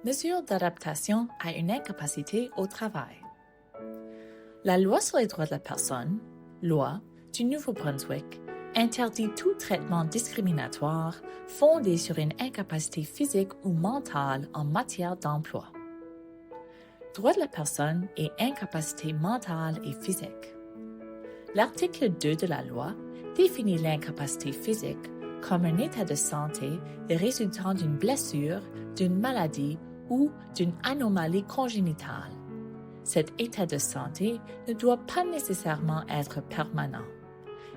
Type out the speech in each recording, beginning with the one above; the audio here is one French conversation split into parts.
Mesures d'adaptation à une incapacité au travail. La Loi sur les droits de la personne, loi du Nouveau-Brunswick, interdit tout traitement discriminatoire fondé sur une incapacité physique ou mentale en matière d'emploi. Droits de la personne et incapacité mentale et physique. L'article 2 de la loi définit l'incapacité physique comme un état de santé résultant d'une blessure, d'une maladie ou d'une anomalie congénitale. Cet état de santé ne doit pas nécessairement être permanent.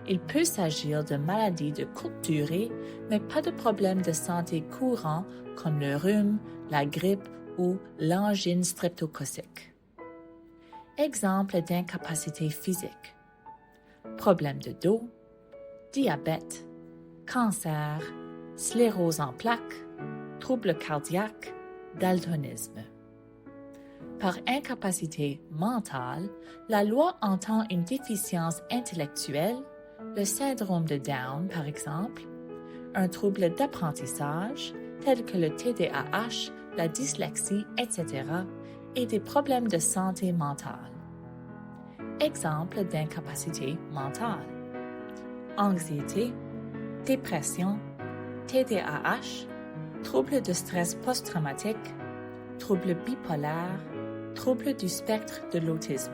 Il peut s'agir de maladies de courte durée, mais pas de problèmes de santé courants comme le rhume, la grippe ou l'angine streptococcique. Exemple d'incapacité physique. Problèmes de dos, diabète, cancer, sclérose en plaques, troubles cardiaques, daltonisme. Par incapacité mentale, la loi entend une déficience intellectuelle, le syndrome de Down par exemple, un trouble d'apprentissage tel que le TDAH, la dyslexie, etc., et des problèmes de santé mentale. Exemple d'incapacité mentale. Anxiété, dépression, TDAH, troubles de stress post-traumatique, troubles bipolaires, troubles du spectre de l'autisme.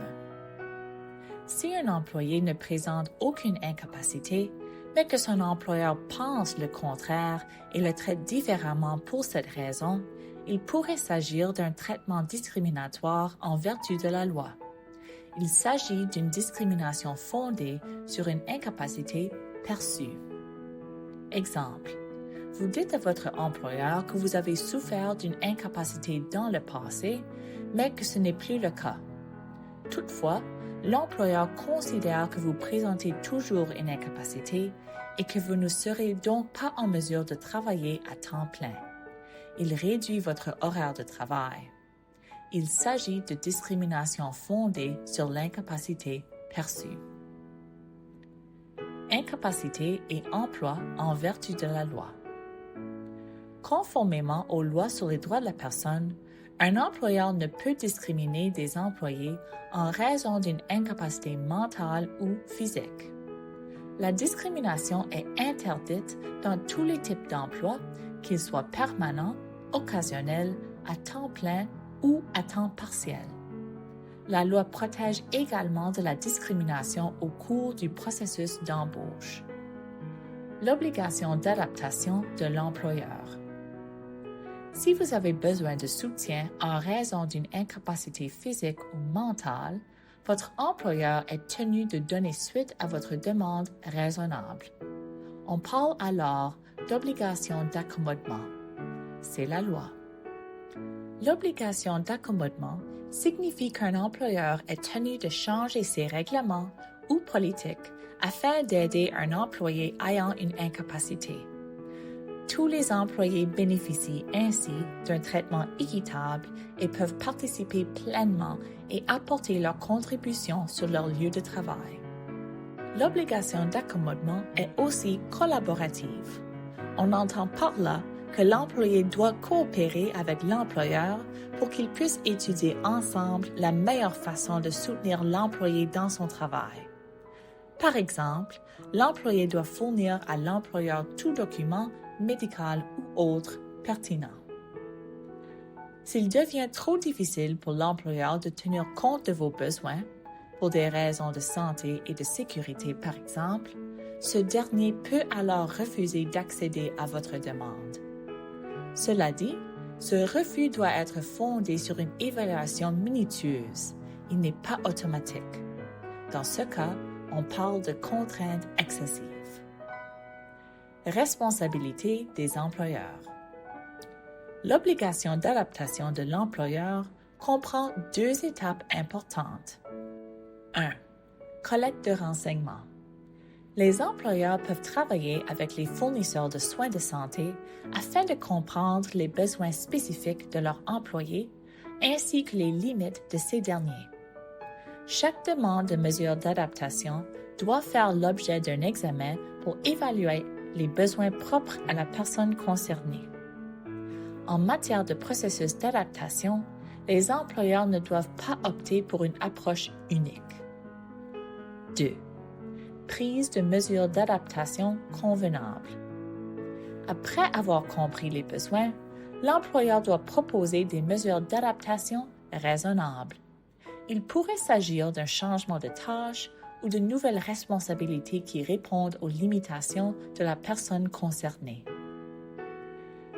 Si un employé ne présente aucune incapacité, mais que son employeur pense le contraire et le traite différemment pour cette raison, il pourrait s'agir d'un traitement discriminatoire en vertu de la loi. Il s'agit d'une discrimination fondée sur une incapacité perçue. Exemple. Vous dites à votre employeur que vous avez souffert d'une incapacité dans le passé, mais que ce n'est plus le cas. Toutefois, l'employeur considère que vous présentez toujours une incapacité et que vous ne serez donc pas en mesure de travailler à temps plein. Il réduit votre horaire de travail. Il s'agit de discrimination fondée sur l'incapacité perçue. Incapacité et emploi en vertu de la loi. Conformément aux lois sur les droits de la personne, un employeur ne peut discriminer des employés en raison d'une incapacité mentale ou physique. La discrimination est interdite dans tous les types d'emplois, qu'ils soient permanents, occasionnels, à temps plein ou à temps partiel. La loi protège également de la discrimination au cours du processus d'embauche. L'obligation d'adaptation de l'employeur. Si vous avez besoin de soutien en raison d'une incapacité physique ou mentale, votre employeur est tenu de donner suite à votre demande raisonnable. On parle alors d'obligation d'accommodement. C'est la loi. L'obligation d'accommodement signifie qu'un employeur est tenu de changer ses règlements ou politiques afin d'aider un employé ayant une incapacité. Tous les employés bénéficient ainsi d'un traitement équitable et peuvent participer pleinement et apporter leur contribution sur leur lieu de travail. L'obligation d'accommodement est aussi collaborative. On entend par là que l'employé doit coopérer avec l'employeur pour qu'ils puissent étudier ensemble la meilleure façon de soutenir l'employé dans son travail. Par exemple, l'employé doit fournir à l'employeur tout document médical ou autre pertinent. S'il devient trop difficile pour l'employeur de tenir compte de vos besoins, pour des raisons de santé et de sécurité par exemple, ce dernier peut alors refuser d'accéder à votre demande. Cela dit, ce refus doit être fondé sur une évaluation minutieuse. Il n'est pas automatique. Dans ce cas, on parle de contraintes excessives. Responsabilité des employeurs. L'obligation d'adaptation de l'employeur comprend deux étapes importantes. 1. Collecte de renseignements. Les employeurs peuvent travailler avec les fournisseurs de soins de santé afin de comprendre les besoins spécifiques de leurs employés ainsi que les limites de ces derniers. Chaque demande de mesure d'adaptation doit faire l'objet d'un examen pour évaluer les besoins propres à la personne concernée. En matière de processus d'adaptation, les employeurs ne doivent pas opter pour une approche unique. 2. Prise de mesures d'adaptation convenables. Après avoir compris les besoins, l'employeur doit proposer des mesures d'adaptation raisonnables. Il pourrait s'agir d'un changement de tâche ou de nouvelles responsabilités qui répondent aux limitations de la personne concernée.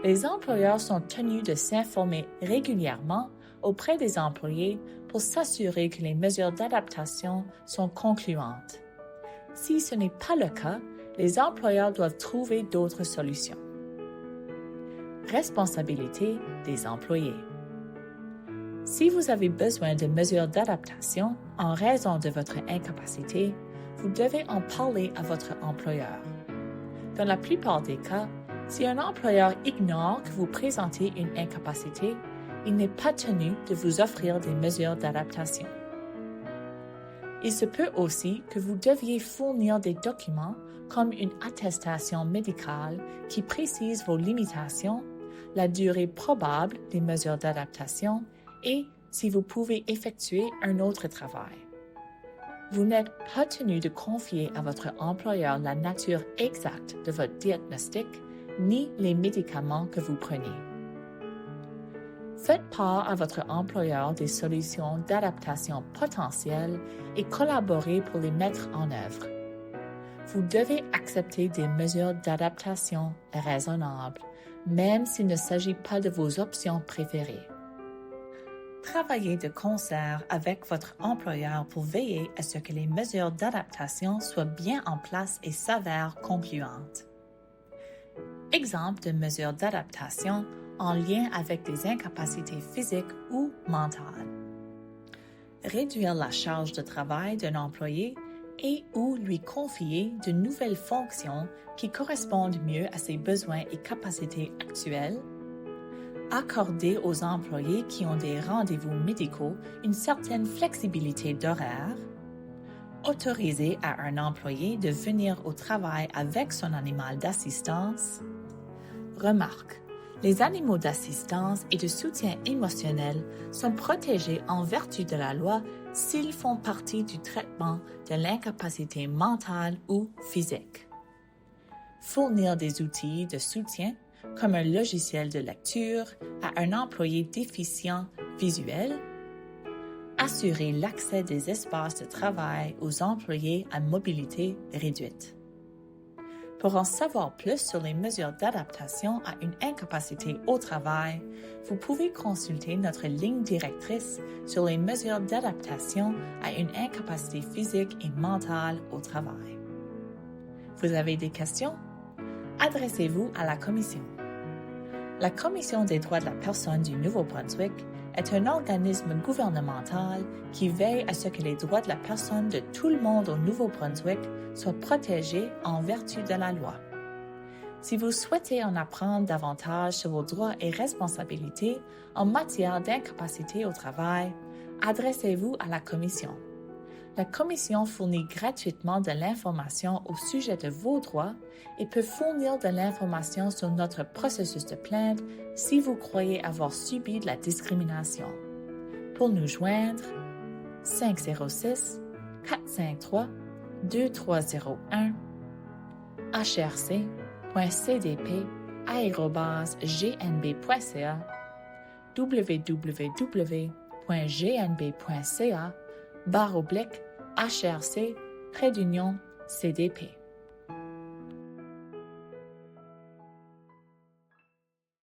Les employeurs sont tenus de s'informer régulièrement auprès des employés pour s'assurer que les mesures d'adaptation sont concluantes. Si ce n'est pas le cas, les employeurs doivent trouver d'autres solutions. Responsabilité des employés. Si vous avez besoin de mesures d'adaptation en raison de votre incapacité, vous devez en parler à votre employeur. Dans la plupart des cas, si un employeur ignore que vous présentez une incapacité, il n'est pas tenu de vous offrir des mesures d'adaptation. Il se peut aussi que vous deviez fournir des documents comme une attestation médicale qui précise vos limitations, la durée probable des mesures d'adaptation et si vous pouvez effectuer un autre travail. Vous n'êtes pas tenu de confier à votre employeur la nature exacte de votre diagnostic ni les médicaments que vous prenez. Faites part à votre employeur des solutions d'adaptation potentielles et collaborez pour les mettre en œuvre. Vous devez accepter des mesures d'adaptation raisonnables, même s'il ne s'agit pas de vos options préférées. Travaillez de concert avec votre employeur pour veiller à ce que les mesures d'adaptation soient bien en place et s'avèrent concluantes. Exemple de mesures d'adaptation en lien avec des incapacités physiques ou mentales. Réduire la charge de travail d'un employé et ou lui confier de nouvelles fonctions qui correspondent mieux à ses besoins et capacités actuelles. Accorder aux employés qui ont des rendez-vous médicaux une certaine flexibilité d'horaire. Autoriser à un employé de venir au travail avec son animal d'assistance. Remarque, les animaux d'assistance et de soutien émotionnel sont protégés en vertu de la loi s'ils font partie du traitement de l'incapacité mentale ou physique. Fournir des outils de soutien comme un logiciel de lecture à un employé déficient visuel. Assurer l'accès des espaces de travail aux employés à mobilité réduite. Pour en savoir plus sur les mesures d'adaptation à une incapacité au travail, vous pouvez consulter notre ligne directrice sur les mesures d'adaptation à une incapacité physique et mentale au travail. Vous avez des questions? Adressez-vous à la Commission. La Commission des droits de la personne du Nouveau-Brunswick est un organisme gouvernemental qui veille à ce que les droits de la personne de tout le monde au Nouveau-Brunswick soient protégés en vertu de la loi. Si vous souhaitez en apprendre davantage sur vos droits et responsabilités en matière d'incapacité au travail, adressez-vous à la Commission. La Commission fournit gratuitement de l'information au sujet de vos droits et peut fournir de l'information sur notre processus de plainte si vous croyez avoir subi de la discrimination. Pour nous joindre, 506-453-2301 hrc.cdp@gnb.ca www.gnb.ca/HRC, trait d'union, CDP.